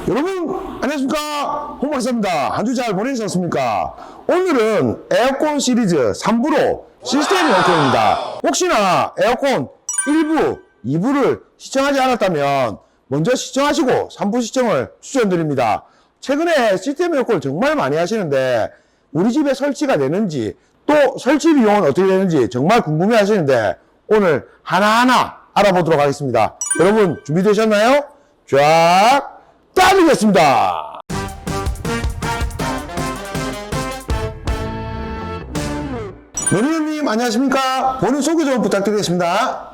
여러분 안녕하십니까, 홍박사입니다. 한 주 잘 보내셨습니까? 오늘은 에어컨 시리즈 3부로 시스템 에어컨입니다. 혹시나 에어컨 1부, 2부를 시청하지 않았다면 먼저 시청하시고 3부 시청을 추천드립니다. 최근에 시스템 에어컨을 정말 많이 하시는데 우리 집에 설치가 되는지 또 설치 비용은 어떻게 되는지 정말 궁금해 하시는데 오늘 하나하나 알아보도록 하겠습니다. 여러분 준비되셨나요? 쫙 따르겠습니다. 매니저님 안녕하십니까? 본인 소개 좀 부탁드리겠습니다.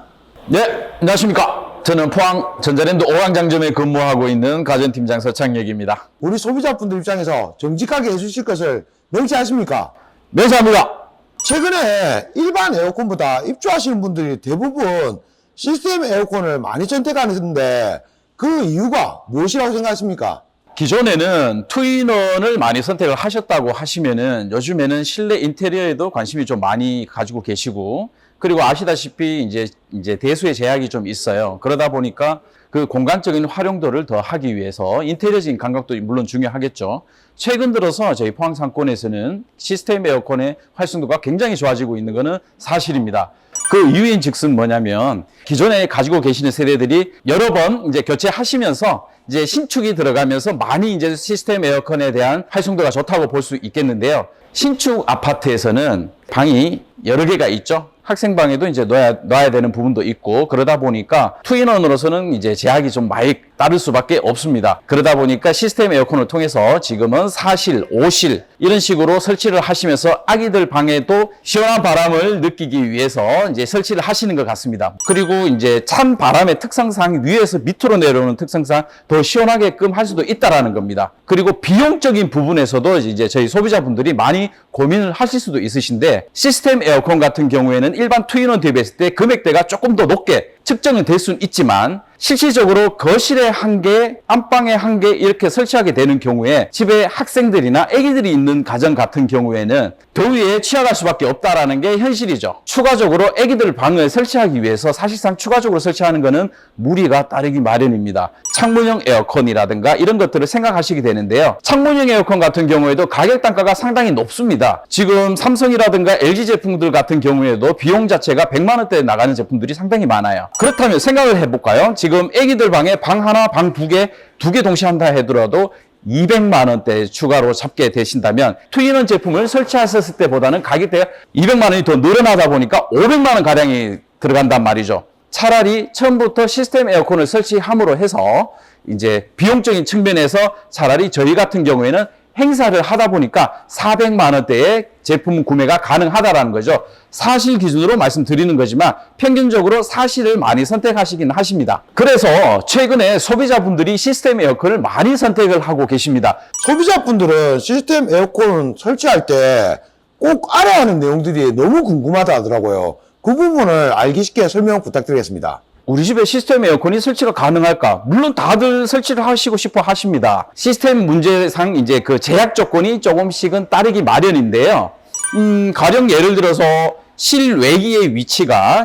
네, 안녕하십니까. 저는 포항 전자랜드 오광장점에 근무하고 있는 가전팀장 서창혁입니다. 우리 소비자분들 입장에서 정직하게 해주실 것을 명시하십니까? 매사합니다. 최근에 일반 에어컨보다 입주하시는 분들이 대부분 시스템 에어컨을 많이 선택하는데 그 이유가 무엇이라고 생각하십니까? 기존에는 투인원을 많이 선택을 하셨다고 하시면은 요즘에는 실내 인테리어에도 관심이 좀 많이 가지고 계시고, 그리고 아시다시피 이제 대수의 제약이 좀 있어요. 그러다 보니까 그 공간적인 활용도를 더 하기 위해서 인테리어적인 감각도 물론 중요하겠죠. 최근 들어서 저희 포항 상권에서는 시스템 에어컨의 활성도가 굉장히 좋아지고 있는 것은 사실입니다. 그 이유인즉슨 뭐냐면 기존에 가지고 계시는 세대들이 여러 번 이제 교체하시면서 이제 신축이 들어가면서 많이 이제 시스템 에어컨에 대한 활성도가 좋다고 볼 수 있겠는데요. 신축 아파트에서는 방이 여러 개가 있죠. 학생방에도 이제 놔야 되는 부분도 있고, 그러다 보니까 투인원으로서는 이제 제약이 좀 많이 따를 수밖에 없습니다. 그러다 보니까 시스템 에어컨을 통해서 지금은 4실, 5실 이런 식으로 설치를 하시면서 아기들 방에도 시원한 바람을 느끼기 위해서 이제 설치를 하시는 것 같습니다. 그리고 이제 찬 바람의 특성상 위에서 밑으로 내려오는 특성상 더 시원하게끔 할 수도 있다라는 겁니다. 그리고 비용적인 부분에서도 이제 저희 소비자분들이 많이 고민을 하실 수도 있으신데, 시스템 에어컨 같은 경우에는 일반 투인원 대비했을 때 금액대가 조금 더 높게 측정은 될 수는 있지만 실질적으로 거실에 한 개, 안방에 한 개 이렇게 설치하게 되는 경우에 집에 학생들이나 아기들이 있는 가정 같은 경우에는 더위에 취약할 수밖에 없다라는 게 현실이죠. 추가적으로 아기들 방을 설치하기 위해서 사실상 추가적으로 설치하는 것은 무리가 따르기 마련입니다. 창문형 에어컨이라든가 이런 것들을 생각하시게 되는데요. 창문형 에어컨 같은 경우에도 가격 단가가 상당히 높습니다. 지금 삼성이라든가 LG 제품들 같은 경우에도 비용 자체가 100만 원대에 나가는 제품들이 상당히 많아요. 그렇다면 생각을 해볼까요? 지금 애기들 방에 방 하나, 방 두 개 동시에 한다 하더라도 200만 원대 추가로 잡게 되신다면 투인원 제품을 설치하셨을 때보다는 가격대가 200만 원이 더 늘어나다 보니까 500만 원 가량이 들어간단 말이죠. 차라리 처음부터 시스템 에어컨을 설치함으로 해서 이제 비용적인 측면에서 차라리 저희 같은 경우에는 행사를 하다 보니까 400만 원대의 제품 구매가 가능하다라는 거죠. 사실 기준으로 말씀드리는 거지만 평균적으로 사실을 많이 선택하시긴 하십니다. 그래서 최근에 소비자분들이 시스템 에어컨을 많이 선택을 하고 계십니다. 소비자분들은 시스템 에어컨 설치할 때 꼭 알아야 하는 내용들이 너무 궁금하다 하더라고요. 그 부분을 알기 쉽게 설명 부탁드리겠습니다. 우리 집에 시스템 에어컨이 설치가 가능할까? 물론 다들 설치를 하시고 싶어 하십니다. 시스템 문제상 이제 그 제약 조건이 조금씩은 따르기 마련인데요. 가령 예를 들어서 실외기의 위치가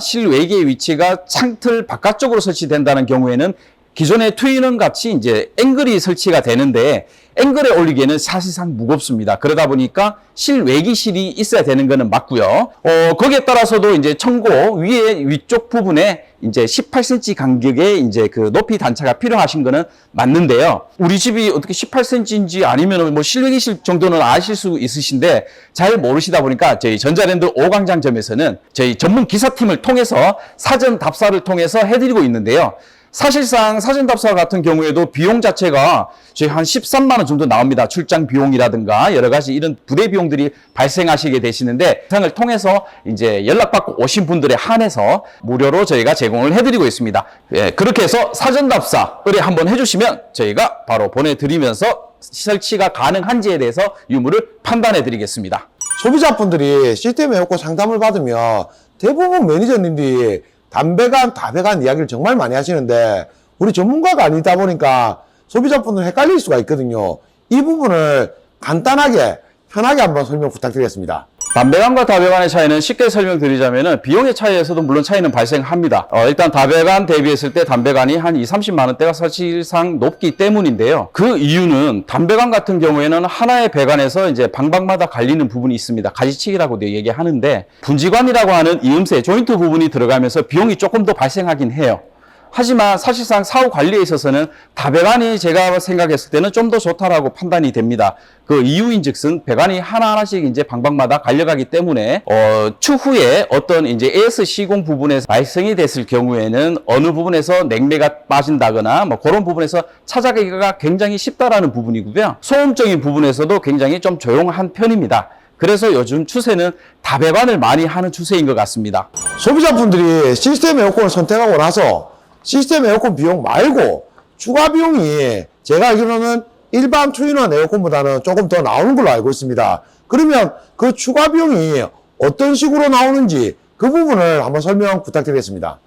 창틀 바깥쪽으로 설치된다는 경우에는 기존의 투인원 같이 이제 앵글이 설치가 되는데 앵글에 올리기에는 사실상 무겁습니다. 그러다 보니까 실외기실이 있어야 되는 거는 맞고요. 거기에 따라서도 이제 청고 위쪽 부분에 이제 18cm 간격의 이제 그 높이 단차가 필요하신 거는 맞는데요. 우리 집이 어떻게 18cm인지 아니면 뭐 실외기실 정도는 아실 수 있으신데 잘 모르시다 보니까 저희 전자랜드 오광장점에서는 저희 전문 기사팀을 통해서 사전 답사를 통해서 해드리고 있는데요. 사실상 사전답사 같은 경우에도 비용 자체가 저희 한 13만 원 정도 나옵니다. 출장 비용이라든가 여러 가지 이런 부대 비용들이 발생하시게 되시는데 상을 통해서 이제 연락받고 오신 분들에 한해서 무료로 저희가 제공을 해드리고 있습니다. 예, 그렇게 해서 사전답사 의뢰 한번 해주시면 저희가 바로 보내드리면서 설치가 가능한지에 대해서 유무를 판단해 드리겠습니다. 소비자분들이 시스템 에어컨 상담을 받으면 대부분 매니저님들이 담배간, 다배간 이야기를 정말 많이 하시는데 우리 전문가가 아니다 보니까 소비자분들 헷갈릴 수가 있거든요. 이 부분을 간단하게, 편하게 한번 설명 부탁드리겠습니다. 담배관과 다배관의 차이는 쉽게 설명드리자면 비용의 차이에서도 물론 차이는 발생합니다. 일단 다배관 대비했을 때 담배관이 한 20-30만 원대가 사실상 높기 때문인데요. 그 이유는 담배관 같은 경우에는 하나의 배관에서 이제 방방마다 갈리는 부분이 있습니다. 가지치기라고도 얘기하는데 분지관이라고 하는 이음새 조인트 부분이 들어가면서 비용이 조금 더 발생하긴 해요. 하지만 사실상 사후 관리에 있어서는 다배관이 제가 생각했을 때는 좀 더 좋다라고 판단이 됩니다. 그 이유인즉슨 배관이 하나하나씩 이제 방방마다 갈려가기 때문에 추후에 어떤 이제 AS 시공 부분에서 발생이 됐을 경우에는 어느 부분에서 냉매가 빠진다거나 뭐 그런 부분에서 찾아가기가 굉장히 쉽다라는 부분이고요. 소음적인 부분에서도 굉장히 좀 조용한 편입니다. 그래서 요즘 추세는 다배관을 많이 하는 추세인 것 같습니다. 소비자분들이 시스템 에어컨을 선택하고 나서 시스템 에어컨 비용 말고 추가 비용이 제가 알기로는 일반 투인원 에어컨보다는 조금 더 나오는 걸로 알고 있습니다. 그러면 그 추가 비용이 어떤 식으로 나오는지 그 부분을 한번 설명 부탁드리겠습니다.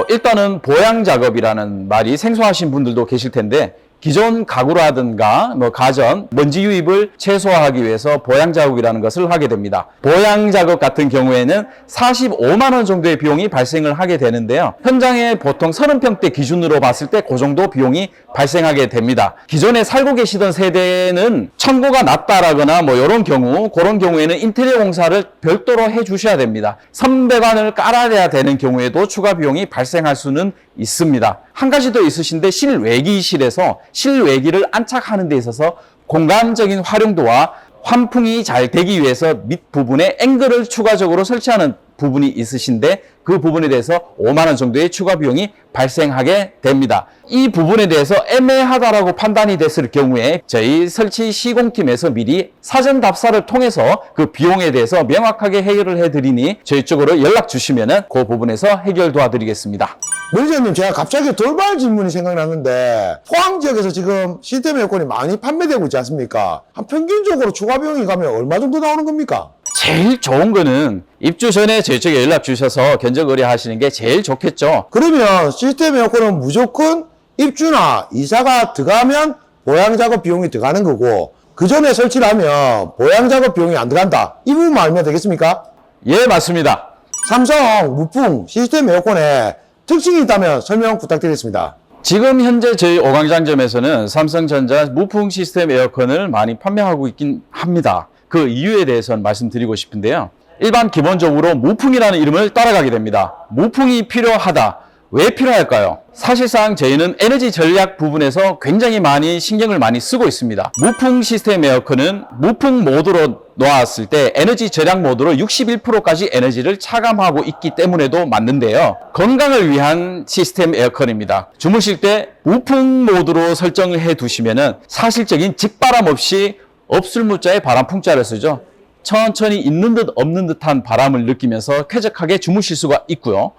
일단은 보양 작업이라는 말이 생소하신 분들도 계실 텐데 기존 가구라든가 뭐 가전, 먼지 유입을 최소화하기 위해서 보양 작업이라는 것을 하게 됩니다. 보양 작업 같은 경우에는 45만 원 정도의 비용이 발생을 하게 되는데요. 현장에 보통 30평대 기준으로 봤을 때 그 정도 비용이 발생하게 됩니다. 기존에 살고 계시던 세대는 청구가 낮다라거나 뭐 이런 경우, 그런 경우에는 인테리어 공사를 별도로 해 주셔야 됩니다. 선배관을 깔아야 되는 경우에도 추가 비용이 발생할 수는 있습니다. 한 가지 더 있으신데 실외기실에서 실외기를 안착하는 데 있어서 공간적인 활용도와 환풍이 잘 되기 위해서 밑부분에 앵글을 추가적으로 설치하는 부분이 있으신데 그 부분에 대해서 5만 원 정도의 추가 비용이 발생하게 됩니다. 이 부분에 대해서 애매하다라고 판단이 됐을 경우에 저희 설치 시공팀에서 미리 사전 답사를 통해서 그 비용에 대해서 명확하게 해결을 해드리니 저희 쪽으로 연락 주시면은 그 부분에서 해결 도와드리겠습니다. 매니저님, 제가 갑자기 돌발 질문이 생각났는데 포항 지역에서 지금 시스템 에어컨이 많이 판매되고 있지 않습니까? 한 평균적으로 추가 비용이 가면 얼마 정도 나오는 겁니까? 제일 좋은 거는 입주 전에 저희 쪽에 연락 주셔서 견적 의뢰하시는 게 제일 좋겠죠. 그러면 시스템 에어컨은 무조건 입주나 이사가 들어가면 보양 작업 비용이 들어가는 거고 그 전에 설치를 하면 보양 작업 비용이 안 들어간다. 이 부분만 알면 되겠습니까? 예, 맞습니다. 삼성 무풍 시스템 에어컨에 특징이 있다면 설명 부탁드리겠습니다. 지금 현재 저희 오광장점에서는 삼성전자 무풍 시스템 에어컨을 많이 판매하고 있긴 합니다. 그 이유에 대해서는 말씀드리고 싶은데요. 일반 기본적으로 무풍이라는 이름을 따라가게 됩니다. 무풍이 필요하다. 왜 필요할까요? 사실상 저희는 에너지 전략 부분에서 굉장히 많이 신경을 많이 쓰고 있습니다. 무풍 시스템 에어컨은 무풍 모드로 놓았을 때 에너지 절약 모드로 61%까지 에너지를 차감하고 있기 때문에도 맞는데요. 건강을 위한 시스템 에어컨입니다. 주무실 때 무풍 모드로 설정을 해 두시면은 사실적인 직바람 없이 업술무자의 바람풍자를 쓰죠. 천천히 있는 듯 없는 듯한 바람을 느끼면서 쾌적하게 주무실 수가 있고요.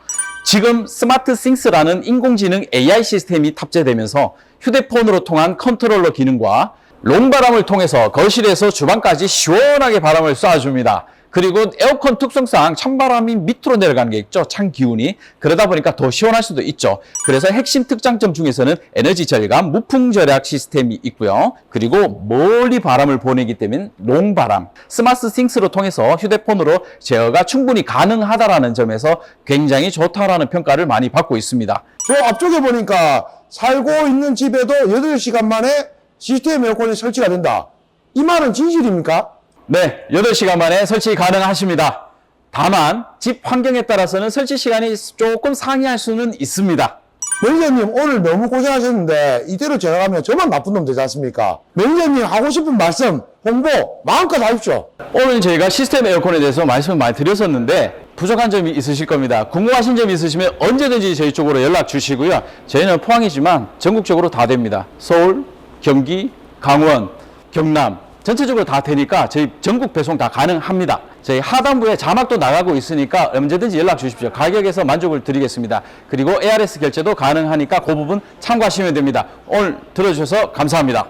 지금 스마트 싱스라는 인공지능 AI 시스템이 탑재되면서 휴대폰으로 통한 컨트롤러 기능과 롱바람을 통해서 거실에서 주방까지 시원하게 바람을 쏴줍니다. 그리고 에어컨 특성상 찬바람이 밑으로 내려가는 게 있죠. 찬 기운이. 그러다 보니까 더 시원할 수도 있죠. 그래서 핵심 특장점 중에서는 에너지 절감, 무풍 절약 시스템이 있고요. 그리고 멀리 바람을 보내기 때문에 롱바람, 스마트 싱스로 통해서 휴대폰으로 제어가 충분히 가능하다라는 점에서 굉장히 좋다라는 평가를 많이 받고 있습니다. 저 앞쪽에 보니까 살고 있는 집에도 8시간 만에 시스템 에어컨이 설치가 된다. 이 말은 진실입니까? 네, 8시간 만에 설치 가능하십니다. 다만 집 환경에 따라서는 설치 시간이 조금 상이할 수는 있습니다. 매니저님 오늘 너무 고생하셨는데 이대로 제가 가면 저만 나쁜 놈 되지 않습니까? 매니저님 하고 싶은 말씀, 홍보 마음껏 하십시오. 오늘 저희가 시스템 에어컨에 대해서 말씀을 많이 드렸었는데 부족한 점이 있으실 겁니다. 궁금하신 점이 있으시면 언제든지 저희 쪽으로 연락 주시고요. 저희는 포항이지만 전국적으로 다 됩니다. 서울, 경기, 강원, 경남 전체적으로 다 되니까 저희 전국 배송 다 가능합니다. 저희 하단부에 자막도 나가고 있으니까 언제든지 연락 주십시오. 가격에서 만족을 드리겠습니다. 그리고 ARS 결제도 가능하니까 그 부분 참고하시면 됩니다. 오늘 들어주셔서 감사합니다.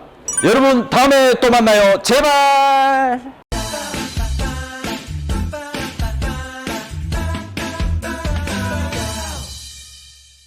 여러분 다음에 또 만나요. 제발.